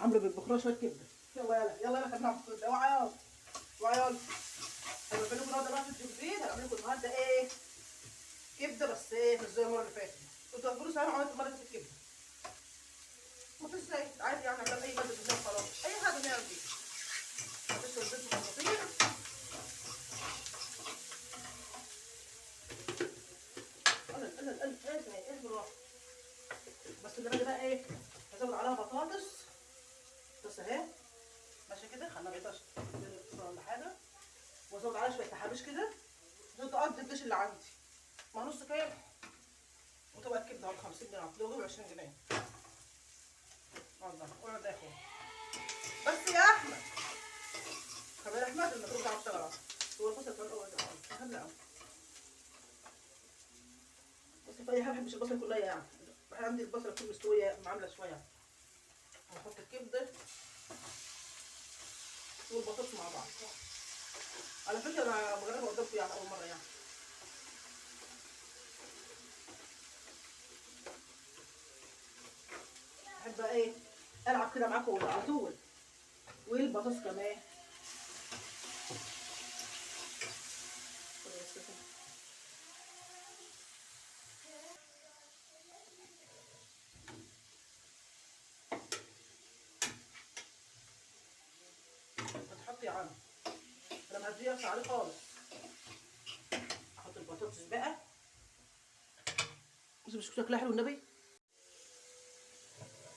عمرو بيطبخ لنا شويه كبده. يلا يلا يلا يلا خلينا نعمل كبده. اوعى يلا اوعى يلا. هنعمل لكم النهارده بقى فيديو جديد. هنعمل لكم النهارده ايه؟ كبده، بس ايه مش زي المره اللي فاتت. كنتوا هتقولوا صحيح عملت المره اللي فاتت كبده. ما فيش زي عادي يعني، نعمل اي ماده بالزيت خلاص، اي حاجه نعمل بيها. مفيش زيت وخطير. ايه بالراحه. بس اللي بقى ايه؟ هزود عليها بطاطس بس اهي ماشي كده، خلينا بيضه ولا حاجه، وازود عليها شويه تحابيش كده عشان تقضي الدش اللي عندي. مع نص كيلو وتبقى الكبده ب 50 جنيه، لو ب 20 جنيه. والله اقعد اكل بس يا احمد. خبر يا احمد المفروض بتاع الشجره هو البصل كان اول اهم. بس في اي حاجه ما بحبش البصل كلها يعني، بحب عندي البصله تكون مستويه عامله شويه. هنحط الكبده والبطاطس مع بعض. على فكره انا بجربها قدامكم يعني اول مره يعني. بحب بقى ايه العب كده معاكم على طول. والبطاطس كمان. هتحط يا عم، انا مهديه عليه خالص. احط البطاطس بقى، بس مش شكلها حلو النبي.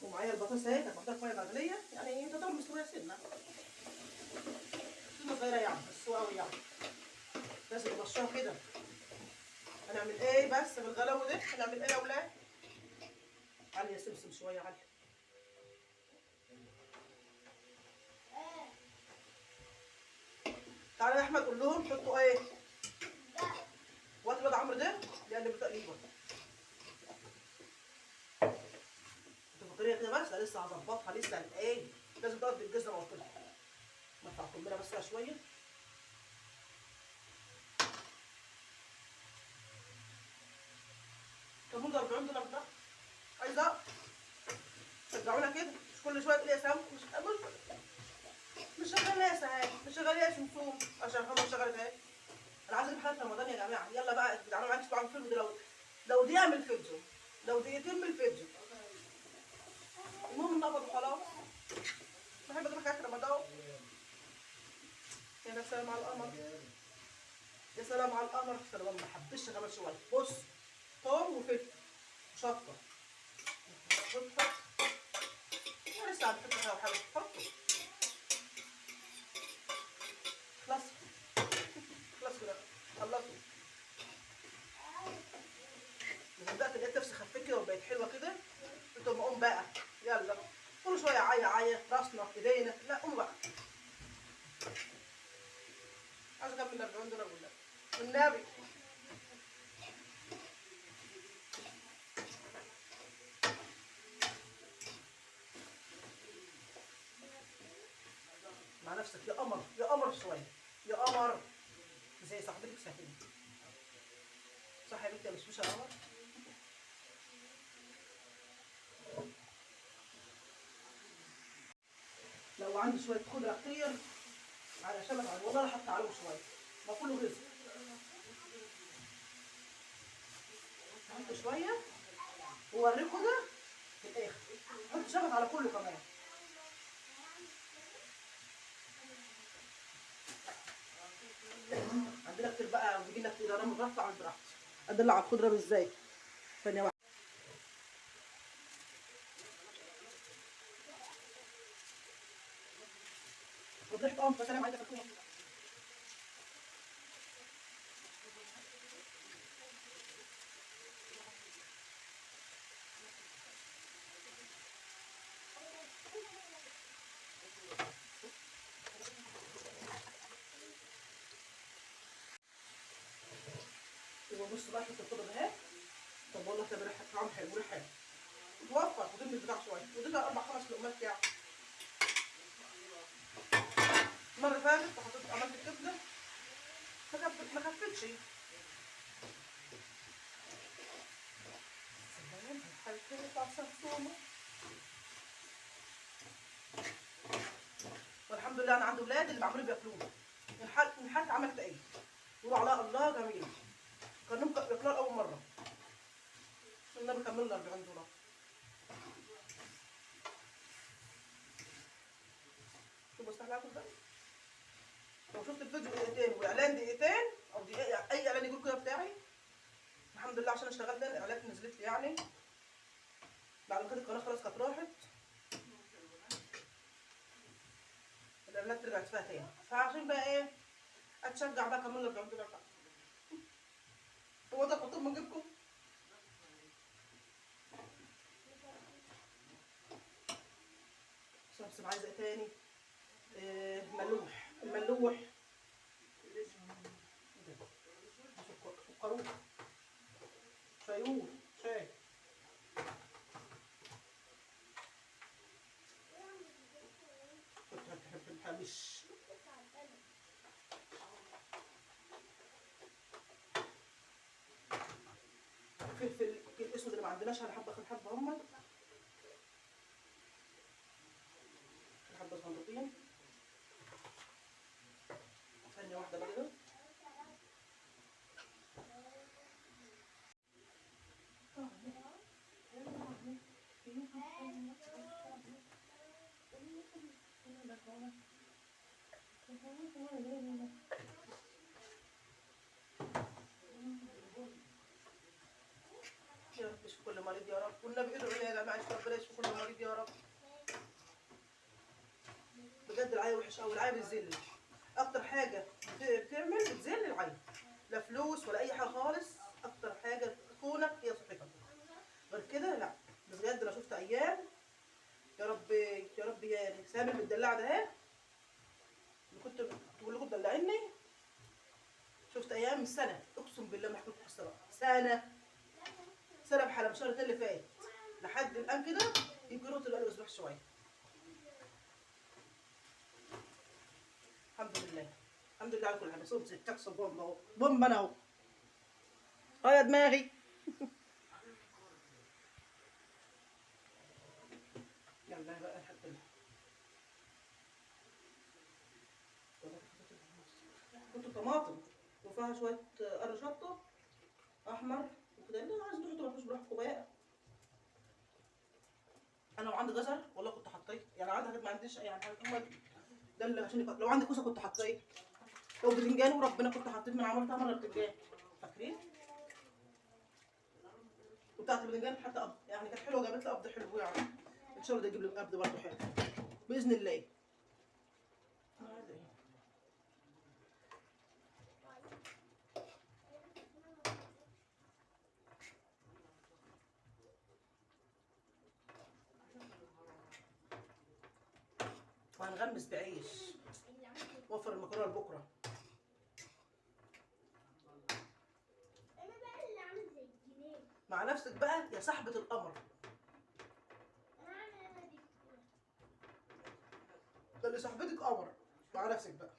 ومعايا البطاطس اهي، كانت محطوطه في ميه مغليه يعني تعتبر مستويه سنه صغيره يعني، مش سوا قوي يعني. لازم نرشها كده. هنعمل ايه بس بالغلو ده؟ هنعمل ايه يا اولاد؟ علي يا سمسم شويه علي. تعالى يا احمد قول لهم حطوا ايه؟ وقت الواد عمرو ده بيقلب تقريبا. الفقريه كده بس لسه هظبطها لسه ايه؟ لازم تقعد بالجزمه ما قلت لكم. نرفع القنبله بس شويه. كمون ده $40 ده. عايزه شجعونا كده، مش كل شويه تلاقي سام مش شغال ناس اهي، مش شغال يا سمسوم عشان محمد شغال اهي. انا عايزه حلقه رمضان يا جماعه. يلا بقى بتعملوا معاكم طبعا الفيديو ده، لو دي اعمل فيديو، لو دقيقتين من الفيديو. المهم نقبض وخلاص. بحب اجيب حاجات رمضان. يا سلام على القمر، يا سلام على القمر. سلام ما حبيتش كمان شويه. بص ثوم وفلفل وشطه. حط لسه عم تحط حاجه وحاجه حطه. خلاص خلاص كده خلصوا. لما بدات لقيت نفسي خفيت كده وبقت حلوه كده، قلت اما اقوم بقى. يلا كل شويه عيا عيا راسنا ايدينا. لا قوم بقى. عايز اكمل $40 والنبي. مع نفسك يا قمر يا قمر شويه يا قمر زي صاحبتك سهيل. صح يا بنتي مش يا قمر. لو عندي شويه خضره كتير على شبت على والله حط عليهم شويه، ما كله رزق. حط شويه ووريكم ده في الاخر. حط شبت على كله كمان. عندنا كتير بقى وبيجي لنا كتير. انا براحتي اعمل براحتي. ادلع على الخضره ازاي؟ ثانيه واحده. وضحت فسلام عايزه تكون. وبص بقى حط الخضره اهي. طب والله ده ريحه طعم حلو وريحه حلو. توفر وتم البتاع شويه وتبقى 4 5 لقمات يعني. المره اللي فاتت حطيت عملت الكبده ما خفتش. سلام الحلقه بتاع سمسومه. لله انا عندي ولاد اللي بعمله بياكلوه. الحاج عملت ايه؟ يقولوا عليها الله جميله. كانهم بياكلوها اول مره. النبي كملنا 40 دولار. شوف بستحمل اكل بقى. لو شفت الفيديو دقيقتين واعلان دقيقتين او دقيقه اي اعلان يقول كده بتاعي، الحمد لله عشان اشتغلت الاعلانات نزلت لي يعني. بعد ما كانت القناه خلاص كانت راحت، الاعلانات رجعت فيها تاني. فعشان بقى ايه اتشجع بقى كملنا 40 دولار بقى. هو ده تحطوه من جيبكم. بس عايزه ايه تاني؟ ملوح. الملوح سكروه شايوه شاي. كنت بتحب الحبش. فلفل الاسود اللي ما عندناش على حبه اخد حبه هم حبه صندوقين. ثانيه واحده بقى كده. يا رب اشفي كل مريض يا رب، والنبي ادعوا لي يا جماعه ربنا يشفي كل مريض يا رب. بجد العيا وحش قوي، العيا بتذل. اكتر حاجه بتعمل بتذل العيا، لا فلوس ولا اي حاجه خالص. اكتر حاجه تخونك هي صحتك، غير كده لا. بجد انا شفت ايام يا رب يا رب. يا سامي المدلعه ده اهي اللي كنت بقول لكم تدلعيني، شفت ايام سنه اقسم بالله ما احكي لكم قصه بقى. سنه بحالها من شهر اللي فات لحد الان كده يمكن رحت بقى اسبوع شويه. الحمد لله الحمد لله على كل حاجه. صوت تكسر بومبا اهو، بومبا انا اهو. يا دماغي. يلا بقى الحمد لله. كنت طماطم وفيها شويه قرن شطه احمر وكده. اللي عايز تحطوا مفيش براحتكم بقى. انا وعندي جزر والله كنت حطيت يعني. عندي حاجات ما عنديش يعني هم ده اللي عشان لو عندي كوسه كنت حطيت، لو بتنجان وربنا كنت حطيت من عملتها مره بتنجان فاكرين. وبتاعت البتنجان حتى قبض يعني كانت حلوه، جابت لي قبض حلو يعني. ان شاء الله ده يجيب لي قبض برضه حلو باذن الله. وهنغمس بعيش وفر المكرونه لبكره. مع نفسك بقى يا صاحبه القمر. خلي صاحبتك قمر مع نفسك بقى.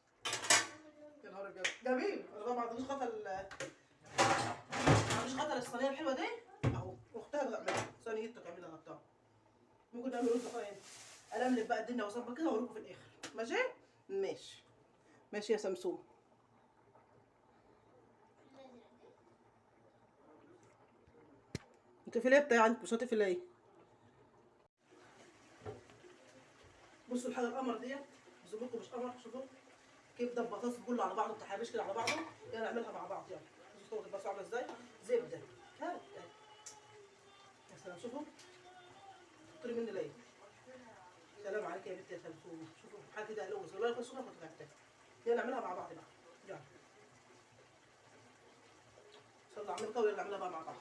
يا نهار ابيض جميل. انا بقى ما عنديش خطر ما عنديش خطر الصينيه الحلوه دي اهو. اختها تعملها صينيتها تعملها بتاع. ممكن نعمل رز خاين. الملك بقى الدنيا واظبط كده واوريكم في الاخر. ماشي ماشي ماشي يا سمسوم. انت في الايه بتاعي عندك مش هتقفل ايه؟ بصوا الحاجه القمر ديت زبونكم مش قمر. شوفوا كبده ببطاطس كله على بعضه التحابيش كده على بعضه. يلا نعملها مع بعض. يلا شوفوا البطاطس عامله ازاي. زبده ها يا سلام. شوفوا طلي مني ليه. سلام عليك يا بنتي يا سمسوم. شوفوا حاجه كده لوز والله كنت سخنه كنت محتاجه. يلا نعملها مع بعض بقى. يلا صلوا على النبي. يلا نعملها بقى مع بعض.